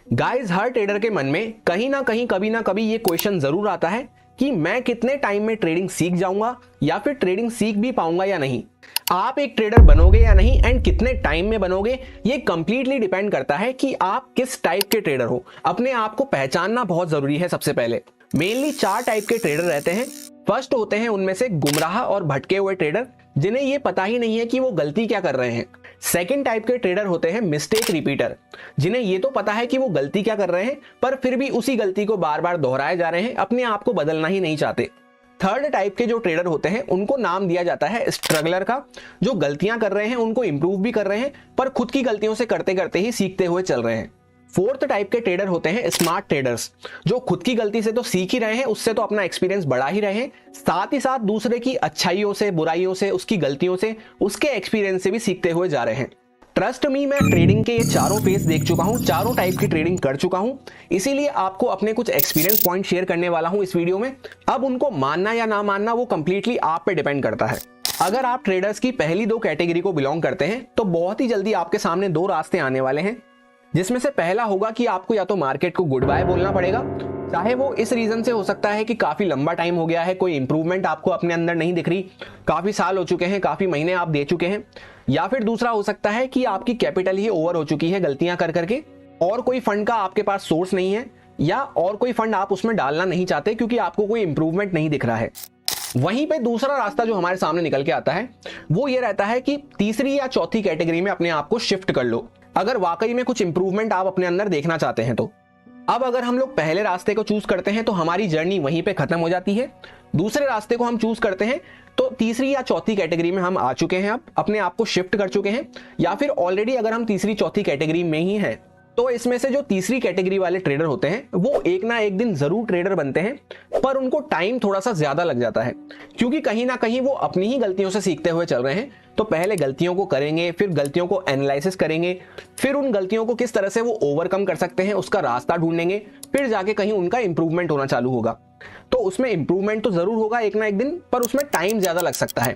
Guys, हर trader के मन में कहीं ना कहीं कभी ना कभी ये क्वेश्चन जरूर आता है कि मैं कितने टाइम में ट्रेडिंग सीख जाऊंगा या फिर ट्रेडिंग सीख भी पाऊंगा या नहीं। आप एक ट्रेडर बनोगे या नहीं एंड कितने टाइम में बनोगे, ये कंप्लीटली डिपेंड करता है कि आप किस टाइप के ट्रेडर हो। अपने आप को पहचानना बहुत जरूरी है। सबसे पहले मेनली 4 टाइप के ट्रेडर रहते हैं। फर्स्ट होते हैं उनमें से गुमराह और भटके हुए ट्रेडर, जिन्हें ये पता ही नहीं है कि वो गलती क्या कर रहे हैं। सेकंड टाइप के ट्रेडर होते हैं मिस्टेक रिपीटर, जिन्हें ये तो पता है कि वो गलती क्या कर रहे हैं, पर फिर भी उसी गलती को बार बार दोहराए जा रहे हैं, अपने आप को बदलना ही नहीं चाहते। थर्ड टाइप के जो ट्रेडर होते हैं उनको नाम दिया जाता है स्ट्रगलर का, जो गलतियां कर रहे हैं उनको इंप्रूव भी कर रहे हैं, पर खुद की गलतियों से करते करते ही सीखते हुए चल रहे हैं। फोर्थ टाइप के ट्रेडर होते हैं स्मार्ट ट्रेडर्स, जो खुद की गलती से तो सीख ही रहे हैं, उससे तो अपना एक्सपीरियंस बढ़ा ही रहे हैं, साथ ही साथ दूसरे की अच्छाइयों से, बुराइयों से, उसकी गलतियों से, उसके एक्सपीरियंस से भी सीखते हुए जा रहे हैं। ट्रस्ट मी, मैं ट्रेडिंग के ये चारों फेस देख चुका हूं, चारों टाइप की ट्रेडिंग कर चुका हूं, इसीलिए आपको अपने कुछ एक्सपीरियंस पॉइंट शेयर करने वाला हूं इस वीडियो में। अब उनको मानना या ना मानना वो कंप्लीटली आप पे डिपेंड करता है। अगर आप ट्रेडर्स की पहली 2 कैटेगरी को बिलोंग करते हैं तो बहुत ही जल्दी आपके सामने 2 रास्ते आने वाले हैं, जिसमें से पहला होगा कि आपको या तो मार्केट को गुड बाय बोलना पड़ेगा, चाहे वो इस रीजन से हो सकता है कि काफी लंबा टाइम हो गया है, कोई इंप्रूवमेंट आपको अपने अंदर नहीं दिख रही, काफी साल हो चुके हैं, काफी महीने आप दे चुके हैं। या फिर दूसरा हो सकता है कि आपकी कैपिटल ही ओवर हो चुकी है गलतियां कर करके, और कोई फंड का आपके पास सोर्स नहीं है, या और कोई फंड आप उसमें डालना नहीं चाहते क्योंकि आपको कोई इंप्रूवमेंट नहीं दिख रहा है। वहीं पे दूसरा रास्ता जो हमारे सामने निकल के आता है वो ये रहता है कि तीसरी या चौथी कैटेगरी में अपने आप को शिफ्ट कर लो, अगर वाकई में कुछ इंप्रूवमेंट आप अपने अंदर देखना चाहते हैं तो। अब अगर हम लोग पहले रास्ते को चूज करते हैं तो हमारी जर्नी वहीं पे खत्म हो जाती है। दूसरे रास्ते को हम चूज करते हैं तो तीसरी या चौथी कैटेगरी में हम आ चुके हैं, अब अपने आप को शिफ्ट कर चुके हैं, या फिर ऑलरेडी अगर हम तीसरी चौथी कैटेगरी में ही हैं तो इसमें से जो तीसरी कैटेगरी वाले ट्रेडर होते हैं वो एक ना एक दिन जरूर ट्रेडर बनते हैं, पर उनको टाइम थोड़ा सा ज्यादा लग जाता है, क्योंकि कहीं ना कहीं वो अपनी ही गलतियों से सीखते हुए चल रहे हैं। तो पहले गलतियों को करेंगे, फिर गलतियों को एनालिसिस करेंगे, फिर उन गलतियों को किस तरह से वो ओवरकम कर सकते हैं उसका रास्ता ढूंढेंगे, फिर जाके कहीं उनका इंप्रूवमेंट होना चालू होगा। तो उसमें इंप्रूवमेंट तो जरूर होगा एक ना एक दिन, पर उसमें टाइम ज्यादा लग सकता है,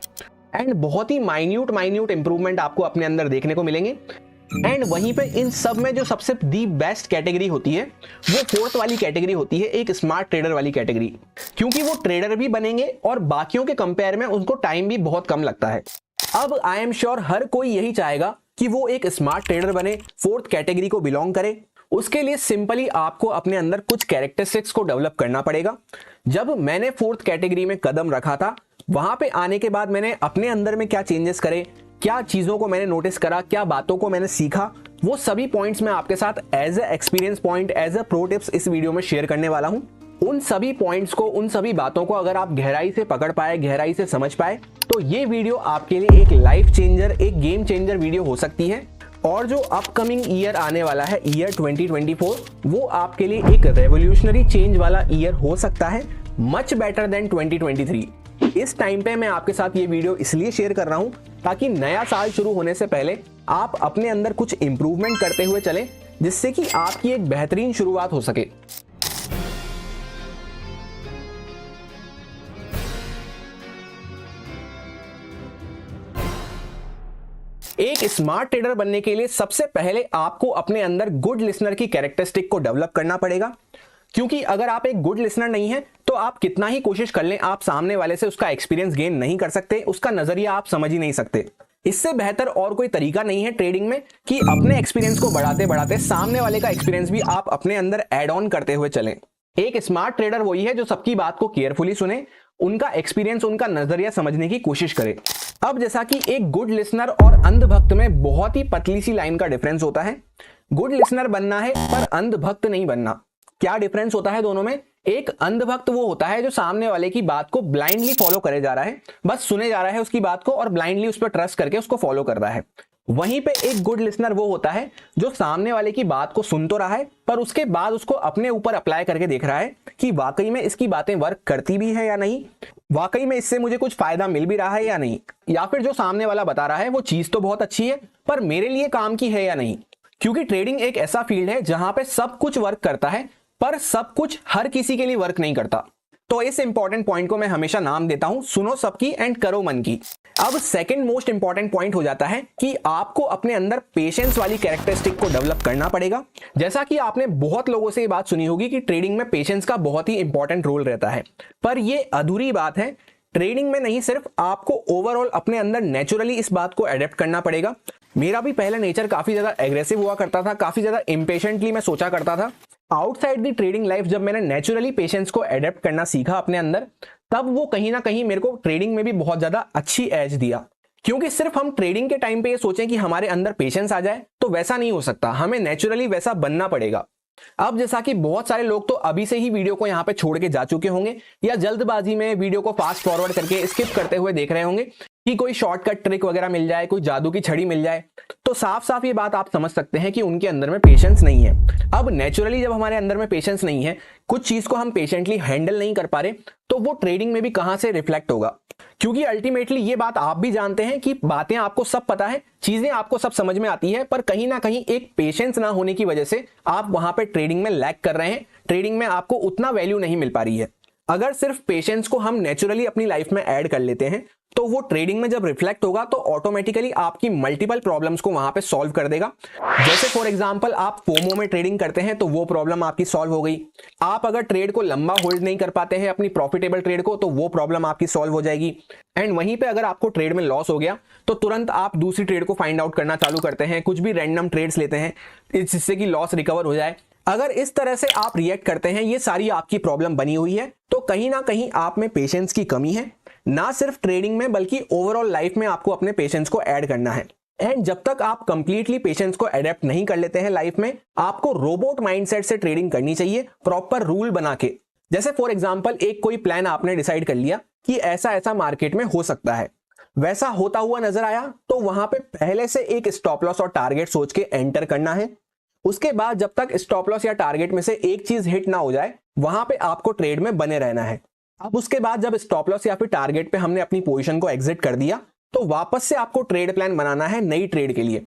एंड बहुत ही माइन्यूट इंप्रूवमेंट आपको अपने अंदर देखने को मिलेंगे। एंड वहीं पे इन सब में जो सबसे दी बेस्ट कैटेगरी होती है वो फोर्थ वाली कैटेगरी होती है, एक स्मार्ट ट्रेडर वाली कैटेगरी, क्योंकि वो ट्रेडर भी बनेंगे और बाकियों के कंपेयर में उनको टाइम भी बहुत कम लगता है। अब आई एम श्योर हर कोई यही चाहेगा कि वो एक स्मार्ट ट्रेडर बने, फोर्थ कैटेगरी को बिलोंग करे। उसके लिए सिंपली आपको अपने अंदर कुछ कैरेक्टरिस्टिक्स को डेवलप करना पड़ेगा। जब मैंने फोर्थ कैटेगरी में कदम रखा था, वहां पे आने के बाद मैंने अपने अंदर में क्या चेंजेस करे, क्या चीजों को मैंने नोटिस करा, क्या बातों को मैंने सीखा, वो सभी पॉइंट्स मैं आपके साथ as a experience point, as a pro tips इस वीडियो में शेयर करने वाला हूं। उन सभी पॉइंट्स को, उन सभी बातों को अगर आप गहराई से पकड़ पाए, गहराई से समझ पाए, तो ये वीडियो आपके लिए एक लाइफ चेंजर, एक गेम चेंजर वीडियो हो सकती है। और जो अपकमिंग ईयर आने वाला है, ईयर 2024, वो आपके लिए एक रेवोल्यूशनरी चेंज वाला ईयर हो सकता है, मच बेटर देन 2023। इस टाइम पे मैं आपके साथ ये वीडियो इसलिए शेयर कर रहा हूं ताकि नया साल शुरू होने से पहले आप अपने अंदर कुछ इंप्रूवमेंट करते हुए चलें, जिससे कि आपकी एक बेहतरीन शुरुआत हो सके। एक स्मार्ट ट्रेडर बनने के लिए सबसे पहले आपको अपने अंदर गुड लिसनर की कैरेक्टरिस्टिक को डेवलप करना पड़ेगा, क्योंकि अगर आप एक गुड लिसनर नहीं है तो आप कितना ही कोशिश कर लें, आप सामने वाले से उसका एक्सपीरियंस गेन नहीं कर सकते, उसका नजरिया आप समझ ही नहीं सकते। इससे बेहतर और कोई तरीका नहीं है ट्रेडिंग में कि अपने एक्सपीरियंस को बढ़ाते बढ़ाते सामने वाले का एक्सपीरियंस भी आप अपने अंदर ऐड ऑन करते हुए चलें। एक स्मार्ट ट्रेडर वही है जो सबकी बात को केयरफुली सुने, उनका एक्सपीरियंस, उनका नजरिया समझने की कोशिश करे। अब जैसा कि एक गुड लिसनर और अंधभक्त में बहुत ही पतली सी लाइन का डिफरेंस होता है। गुड लिसनर बनना है पर अंधभक्त नहीं बनना। क्या डिफरेंस होता है दोनों में? एक अंधभक्त वो होता है जो सामने वाले की बात को ब्लाइंडली फॉलो करे जा रहा है, बस सुने जा रहा है उसकी बात को और ब्लाइंडली उस पर ट्रस्ट करके उसको फॉलो कर रहा है। वहीं पे एक गुड लिसनर वो होता है जो सामने वाले की बात को सुन तो रहा है, पर उसके बाद उसको अपने ऊपर अप्लाई करके देख रहा है कि वाकई में इसकी बातें वर्क करती भी है या नहीं, वाकई में इससे मुझे कुछ फायदा मिल भी रहा है या नहीं, या फिर जो सामने वाला बता रहा है वो चीज तो बहुत अच्छी है पर मेरे लिए काम की है या नहीं। क्योंकि ट्रेडिंग एक ऐसा फील्ड है जहां पे सब कुछ वर्क करता है, पर सब कुछ हर किसी के लिए वर्क नहीं करता। तो इस इंपॉर्टेंट पॉइंट को मैं हमेशा नाम देता हूं सुनो सबकी एंड करो मन की। अब सेकंड मोस्ट इंपॉर्टेंट पॉइंट हो जाता है कि आपको अपने अंदर पेशेंस वाली कैरेक्टरिस्टिक को डेवलप करना पड़ेगा। जैसा कि आपने बहुत लोगों से ये बात सुनी होगी कि ट्रेडिंग में पेशेंस का बहुत ही इंपॉर्टेंट रोल रहता है, पर ये अधूरी बात है। ट्रेडिंग में नहीं, सिर्फ आपको ओवरऑल अपने अंदर नेचुरली इस बात को अडेप्ट करना पड़ेगा। मेरा भी पहले नेचर काफी ज्यादा एग्रेसिव हुआ करता था, काफी ज्यादा इम्पेशेंटली मैं सोचा करता था। आउटसाइड दी ट्रेडिंग लाइफ जब मैंने नेचुरली पेशेंस को अडेप्ट करना सीखा अपने अंदर, तब वो कहीं ना कहीं मेरे को ट्रेडिंग में भी बहुत ज्यादा अच्छी एज दिया। क्योंकि सिर्फ हम ट्रेडिंग के टाइम पे ये सोचें कि हमारे अंदर पेशेंस आ जाए तो वैसा नहीं हो सकता, हमें नेचुरली वैसा बनना पड़ेगा। अब जैसा कि बहुत सारे लोग तो अभी से ही वीडियो को यहाँ पे छोड़ के जा चुके होंगे या जल्दबाजी में वीडियो को फास्ट फॉरवर्ड करके स्किप करते हुए देख रहे होंगे कि कोई शॉर्टकट ट्रिक वगैरह मिल जाए, कोई जादू की छड़ी मिल जाए, तो साफ साफ ये बात आप समझ सकते हैं कि उनके अंदर में पेशेंस नहीं है। अब नेचुरली जब हमारे अंदर में पेशेंस नहीं है, कुछ चीज को हम पेशेंटली हैंडल नहीं कर पा रहे, तो वो ट्रेडिंग में भी कहां से रिफ्लेक्ट होगा। क्योंकि अल्टीमेटली ये बात आप भी जानते हैं कि बातें आपको सब पता है, चीजें आपको सब समझ में आती है, पर कहीं ना कहीं एक पेशेंस ना होने की वजह से आप वहां पे ट्रेडिंग में लैग कर रहे हैं, ट्रेडिंग में आपको उतना वैल्यू नहीं मिल पा रही है। अगर सिर्फ पेशेंस को हम नेचुरली अपनी लाइफ में ऐड कर लेते हैं तो वो ट्रेडिंग में जब रिफ्लेक्ट होगा तो ऑटोमेटिकली आपकी मल्टीपल प्रॉब्लम्स को वहां पे सॉल्व कर देगा। जैसे फॉर एग्जांपल आप फोमो में ट्रेडिंग करते हैं तो वो प्रॉब्लम आपकी सॉल्व हो गई। आप अगर ट्रेड को लंबा होल्ड नहीं कर पाते हैं अपनी प्रॉफिटेबल ट्रेड को, तो वो प्रॉब्लम आपकी सॉल्व हो जाएगी। एंड वहीं पे अगर आपको ट्रेड में लॉस हो गया तो तुरंत आप दूसरी ट्रेड को फाइंड आउट करना चालू करते हैं, कुछ भी रैंडम ट्रेड्स लेते हैं जिससे कि लॉस रिकवर हो जाए। अगर इस तरह से आप रिएक्ट करते हैं, ये सारी आपकी प्रॉब्लम बनी हुई है, तो कहीं ना कहीं आप में पेशेंस की कमी है। ना सिर्फ ट्रेडिंग में बल्कि ओवरऑल लाइफ में आपको अपने पेशेंस को ऐड करना है। एंड जब तक आप कंप्लीटली पेशेंस को अडेप्ट नहीं कर लेते हैं लाइफ में, आपको रोबोट माइंडसेट से ट्रेडिंग करनी चाहिए, प्रॉपर रूल बना के। जैसे फॉर एग्जांपल एक कोई प्लान आपने डिसाइड कर लिया कि ऐसा ऐसा मार्केट में हो सकता है, वैसा होता हुआ नजर आया तो वहां पे पहले से एक स्टॉप लॉस और टारगेट सोच के एंटर करना है। उसके बाद जब तक स्टॉप लॉस या टारगेट में से एक चीज हिट ना हो जाए, वहां पे आपको ट्रेड में बने रहना है। अब उसके बाद जब स्टॉप लॉस या फिर टारगेट पे हमने अपनी पोजीशन को एग्जिट कर दिया, तो वापस से आपको ट्रेड प्लान बनाना है नई ट्रेड के लिए।